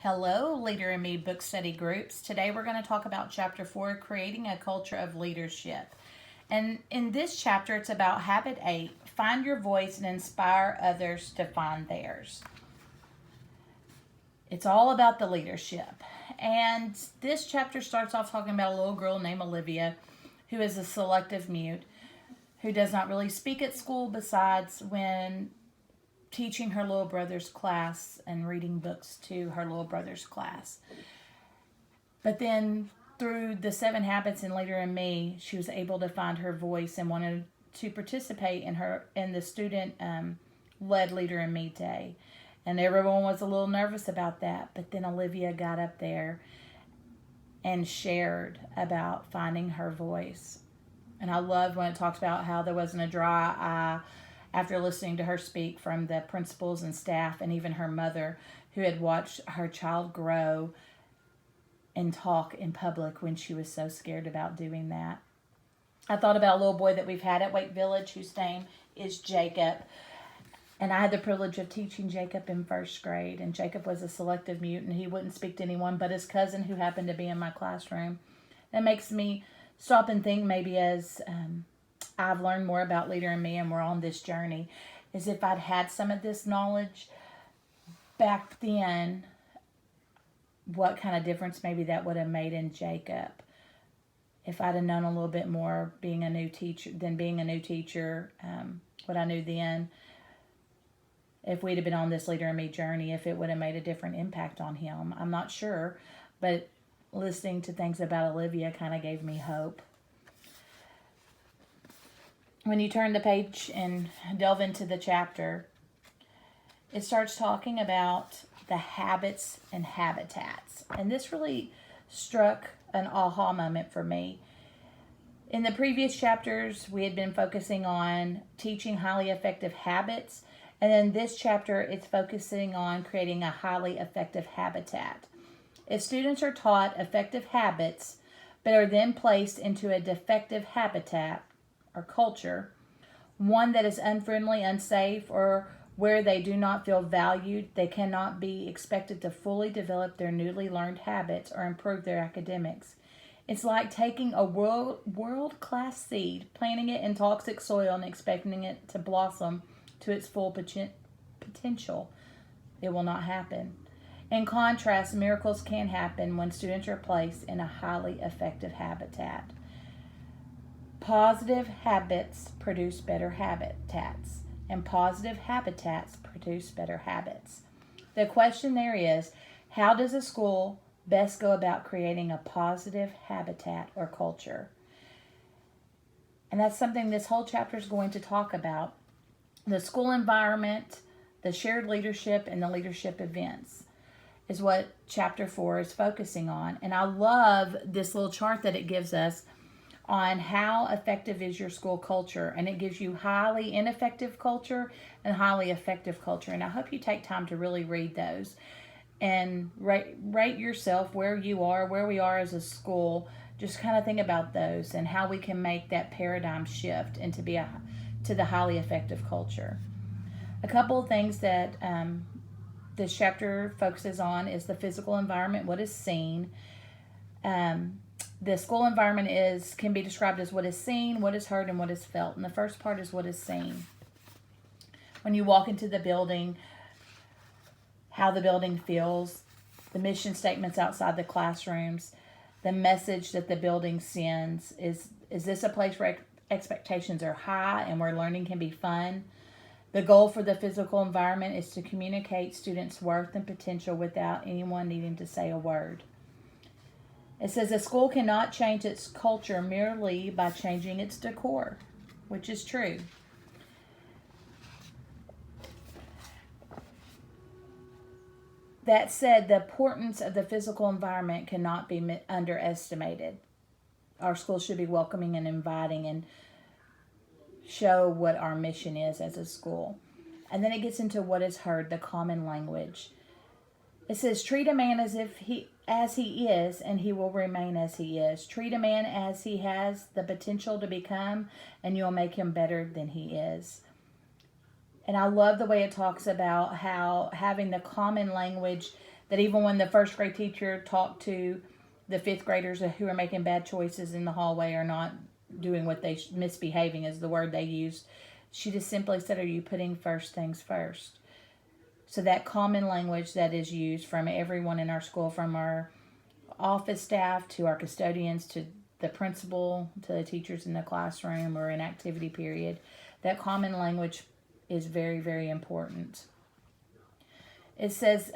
Hello, Leader in Me book study groups. Today we're going to talk about Chapter 4, Creating a Culture of Leadership. And in this chapter, it's about Habit 8, Find Your Voice and Inspire Others to Find Theirs. It's all about the leadership. And this chapter starts off talking about a little girl named Olivia who is a selective mute, who does not really speak at school besides when teaching her little brother's class and reading books to her little brother's class. But then through the 7 habits and Leader in Me, she was able to find her voice and wanted to participate in the student led Leader in Me day. And everyone was a little nervous about that, but then Olivia got up there and shared about finding her voice. And I loved when it talks about how there wasn't a dry eye after listening to her speak from the principals and staff and even her mother, who had watched her child grow and talk in public when she was so scared about doing that. I thought about a little boy that we've had at Wake Village whose name is Jacob. And I had the privilege of teaching Jacob in 1st grade. And Jacob was a selective mute, and he wouldn't speak to anyone but his cousin who happened to be in my classroom. That makes me stop and think, maybe as I've learned more about Leader in Me and we're on this journey, is if I'd had some of this knowledge back then, what kind of difference maybe that would have made in Jacob. If I'd have known a little bit more being a new teacher, what I knew then, if we'd have been on this Leader in Me journey, if it would have made a different impact on him. I'm not sure, but listening to things about Olivia kind of gave me hope. When you turn the page and delve into the chapter, it starts talking about the habits and habitats. And this really struck an aha moment for me. In the previous chapters, we had been focusing on teaching highly effective habits. And in this chapter, it's focusing on creating a highly effective habitat. If students are taught effective habits, but are then placed into a defective habitat or culture, one that is unfriendly, unsafe, or where they do not feel valued, they cannot be expected to fully develop their newly learned habits or improve their academics. It's like taking a world-class seed, planting it in toxic soil, and expecting it to blossom to its full potential. It will not happen. In contrast, miracles can happen when students are placed in a highly effective habitat. Positive habits produce better habitats, and positive habitats produce better habits. The question there is, how does a school best go about creating a positive habitat or culture? And that's something this whole chapter is going to talk about. The school environment, the shared leadership, and the leadership events is what chapter 4 is focusing on. And I love this little chart that it gives us on how effective is your school culture. And it gives you highly ineffective culture and highly effective culture. And I hope you take time to really read those and rate yourself where you are, where we are as a school. Just kind of think about those and how we can make that paradigm shift into to the highly effective culture. A couple of things that this chapter focuses on is the physical environment, what is seen. The school environment can be described as what is seen, what is heard, and what is felt. And the first part is what is seen. When you walk into the building, how the building feels, the mission statements outside the classrooms, the message that the building sends. Is this a place where expectations are high and where learning can be fun? The goal for the physical environment is to communicate students' worth and potential without anyone needing to say a word. It says a school cannot change its culture merely by changing its decor, which is true. That said, the importance of the physical environment cannot be underestimated. Our school should be welcoming and inviting and show what our mission is as a school. And then it gets into what is heard, the common language. It says, treat a man as he is, and he will remain as he is. Treat a man as he has the potential to become, and you'll make him better than he is. And I love the way it talks about how having the common language That even when the first grade teacher talked to the fifth graders who are making bad choices in the hallway or not doing what they misbehaving is the word they used, she just simply said, are you putting first things first? So that common language that is used from everyone in our school, from our office staff to our custodians to the principal to the teachers in the classroom or in activity period, that common language is very, very important. It says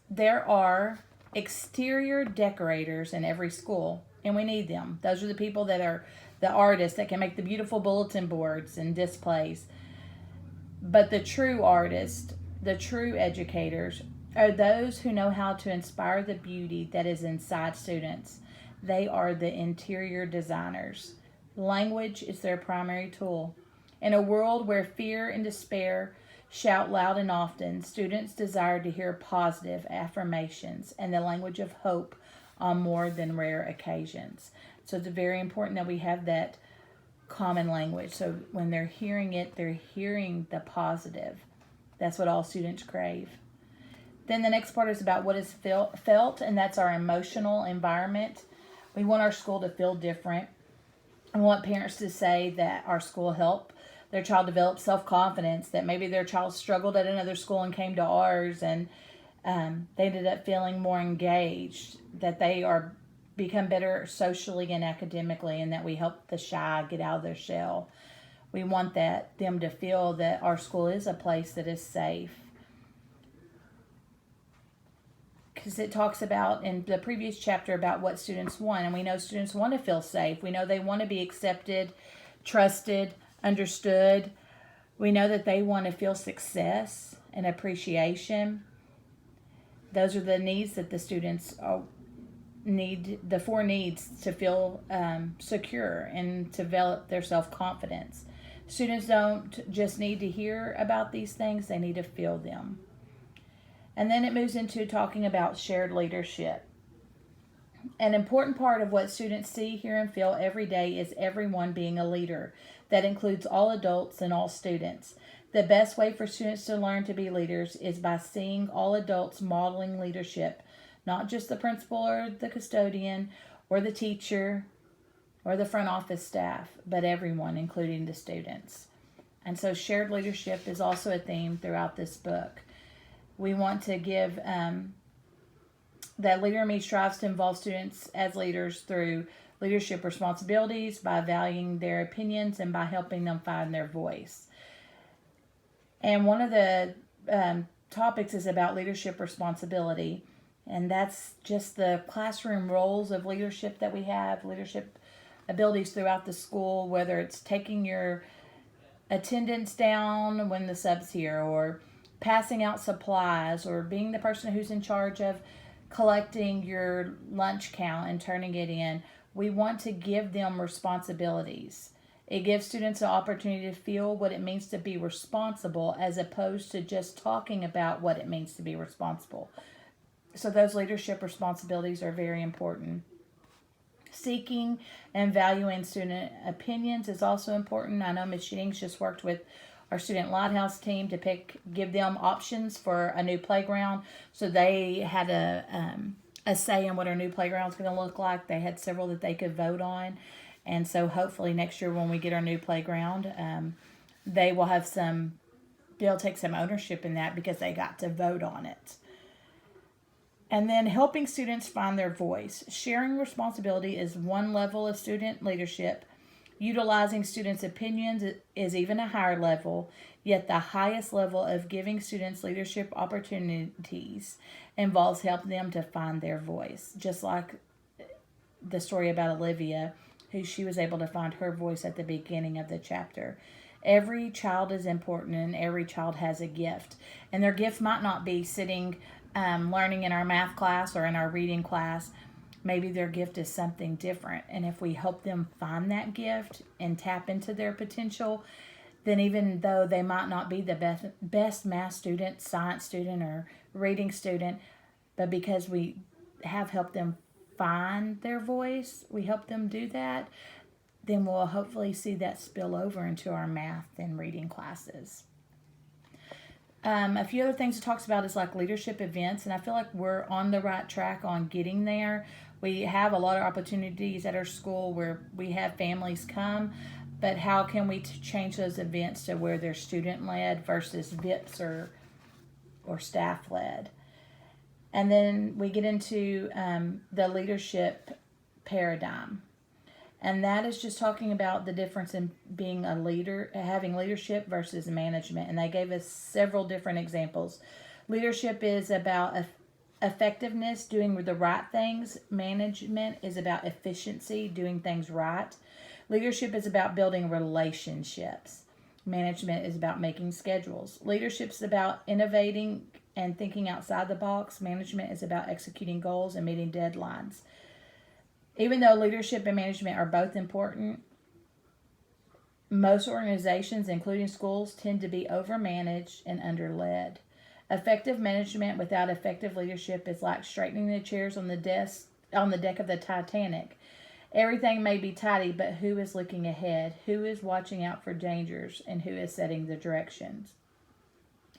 there are exterior decorators in every school, and we need them. Those are the people that are the artists that can make the beautiful bulletin boards and displays. But the true artists, the true educators, are those who know how to inspire the beauty that is inside students. They are the interior designers. Language is their primary tool. In a world where fear and despair shout loud and often, students desire to hear positive affirmations and the language of hope on more than rare occasions. So it's very important that we have that common language. So when they're hearing it, they're hearing the positive. That's what all students crave. Then the next part is about what is felt, and that's our emotional environment. We want our school to feel different. I want parents to say that our school helped their child develop self-confidence, that maybe their child struggled at another school and came to ours, and they ended up feeling more engaged, that they are become better socially and academically, and that we help the shy get out of their shell. We want them to feel that our school is a place that is safe. Because it talks about in the previous chapter about what students want, and we know students want to feel safe. We know they want to be accepted, trusted, understood. We know that they want to feel success and appreciation. Those are the needs that the students need, the four needs to feel secure and to develop their self-confidence. Students don't just need to hear about these things, they need to feel them. And then it moves into talking about shared leadership. An important part of what students see, hear, and feel every day is everyone being a leader. That includes all adults and all students. The best way for students to learn to be leaders is by seeing all adults modeling leadership, not just the principal or the custodian or the teacher or the front office staff, but everyone, including the students. And so shared leadership is also a theme throughout this book. We want to give that Leader in Me strives to involve students as leaders through leadership responsibilities, by valuing their opinions, and by helping them find their voice. And one of the topics is about leadership responsibility, and that's just the classroom roles of leadership that we have, leadership abilities throughout the school, whether it's taking your attendance down when the sub's here, or passing out supplies, or being the person who's in charge of collecting your lunch count and turning it in. We want to give them responsibilities. It gives students an opportunity to feel what it means to be responsible, as opposed to just talking about what it means to be responsible. So those leadership responsibilities are very important. Seeking and valuing student opinions is also important. I know Ms. Jennings just worked with our student lighthouse team to give them options for a new playground. So they had a say in what our new playground is going to look like. They had several that they could vote on. And so hopefully next year when we get our new playground, they will they'll take some ownership in that because they got to vote on it. And then helping students find their voice. Sharing responsibility is one level of student leadership. Utilizing students' opinions is even a higher level, yet the highest level of giving students leadership opportunities involves helping them to find their voice. Just like the story about Olivia, who she was able to find her voice at the beginning of the chapter. Every child is important, and every child has a gift. And their gift might not be sitting learning in our math class or in our reading class. Maybe their gift is something different. And if we help them find that gift and tap into their potential, then even though they might not be the best math student, science student, or reading student, but because we have helped them find their voice, we help them do that, then we'll hopefully see that spill over into our math and reading classes. A few other things it talks about is like leadership events, and I feel like we're on the right track on getting there. We have a lot of opportunities at our school where we have families come, but how can we change those events to where they're student led versus VIPs or staff led? And then we get into the leadership paradigm. And that is just talking about the difference in being a leader, having leadership versus management. And they gave us several different examples. Leadership is about effectiveness, doing the right things. Management is about efficiency, doing things right. Leadership is about building relationships. Management is about making schedules. Leadership is about innovating and thinking outside the box. Management is about executing goals and meeting deadlines. Even though leadership and management are both important, most organizations, including schools, tend to be overmanaged and underled. Effective management without effective leadership is like straightening the chairs on the deck of the Titanic. Everything may be tidy, but who is looking ahead? Who is watching out for dangers? And who is setting the directions?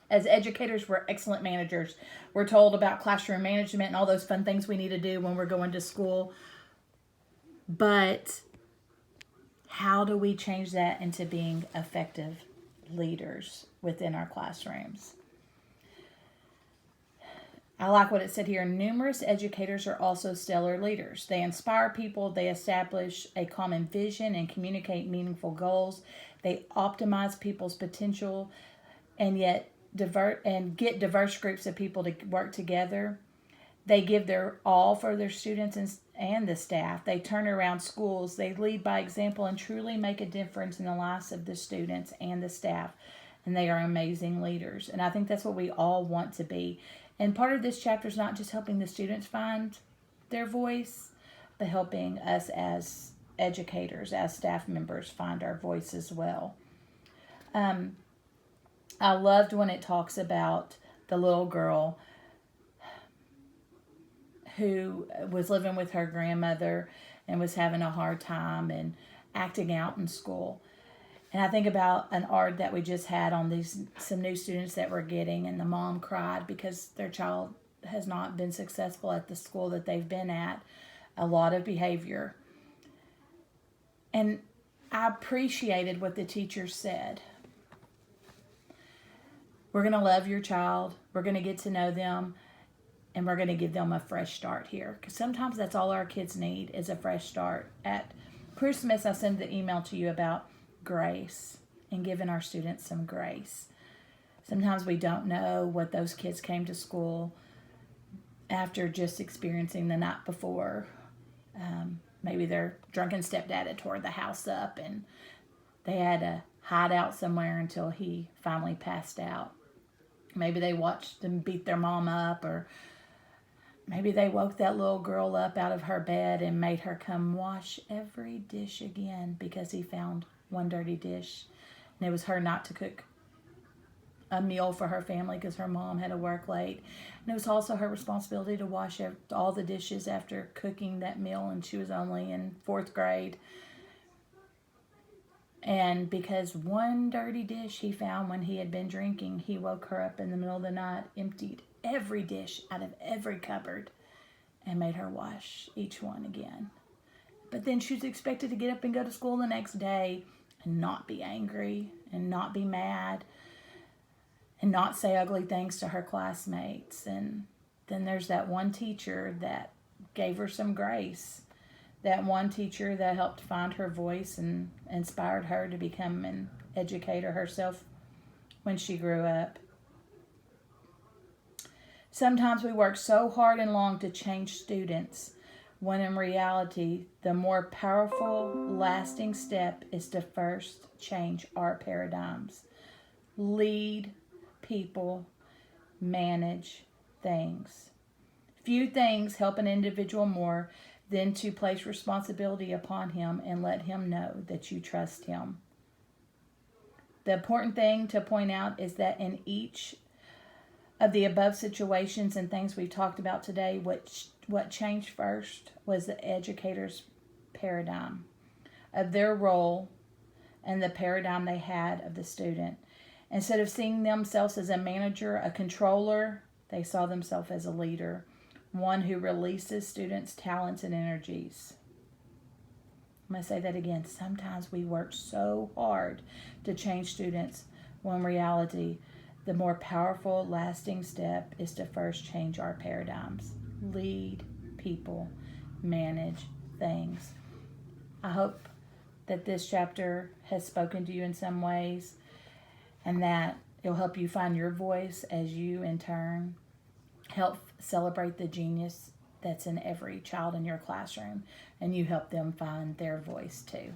As educators, we're excellent managers. We're told about classroom management and all those fun things we need to do when we're going to school. But how do we change that into being effective leaders within our classrooms? I like what it said here. Numerous educators are also stellar leaders. They inspire people, they establish a common vision and communicate meaningful goals. They optimize people's potential and yet get diverse groups of people to work together. They give their all for their students and the staff. They turn around schools. They lead by example and truly make a difference in the lives of the students and the staff. And they are amazing leaders. And I think that's what we all want to be. And part of this chapter is not just helping the students find their voice, but helping us as educators, as staff members, find our voice as well. I loved when it talks about the little girl who was living with her grandmother and was having a hard time and acting out in school. And I think about an art that we just had on some new students that we're getting, and the mom cried because their child has not been successful at the school that they've been at. A lot of behavior. And I appreciated what the teacher said. We're going to love your child. We're going to get to know them. And we're going to give them a fresh start here. Because sometimes that's all our kids need is a fresh start. At Christmas, I sent the email to you about grace and giving our students some grace. Sometimes we don't know what those kids came to school after just experiencing the night before. Maybe their drunken stepdad had tore the house up and they had to hide out somewhere until he finally passed out. Maybe they watched them beat their mom up, or maybe they woke that little girl up out of her bed and made her come wash every dish again because he found one dirty dish. And it was her not to cook a meal for her family because her mom had to work late. And it was also her responsibility to wash all the dishes after cooking that meal, and she was only in 4th grade. And because one dirty dish he found when he had been drinking, he woke her up in the middle of the night, emptied every dish out of every cupboard, and made her wash each one again. But then she was expected to get up and go to school the next day and not be angry and not be mad and not say ugly things to her classmates. And then there's that one teacher that gave her some grace. That one teacher that helped find her voice and inspired her to become an educator herself when she grew up. Sometimes we work so hard and long to change students, when in reality, the more powerful, lasting step is to first change our paradigms. Lead people, manage things. Few things help an individual more than to place responsibility upon him and let him know that you trust him. The important thing to point out is that in each of the above situations and things we've talked about today, what changed first was the educator's paradigm of their role and the paradigm they had of the student. Instead of seeing themselves as a manager, a controller, they saw themselves as a leader, one who releases students' talents and energies. I'm going to say that again. Sometimes we work so hard to change students, when in reality, the more powerful, lasting step is to first change our paradigms. Lead people, manage things. I hope that this chapter has spoken to you in some ways, and that it'll help you find your voice as you, in turn, help celebrate the genius that's in every child in your classroom, and you help them find their voice too.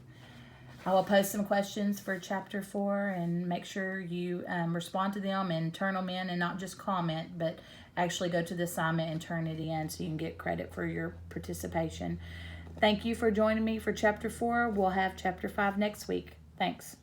I will post some questions for chapter 4, and make sure you respond to them and turn them in, and not just comment, but actually go to the assignment and turn it in so you can get credit for your participation. Thank you for joining me for chapter 4. We'll have chapter 5 next week. Thanks.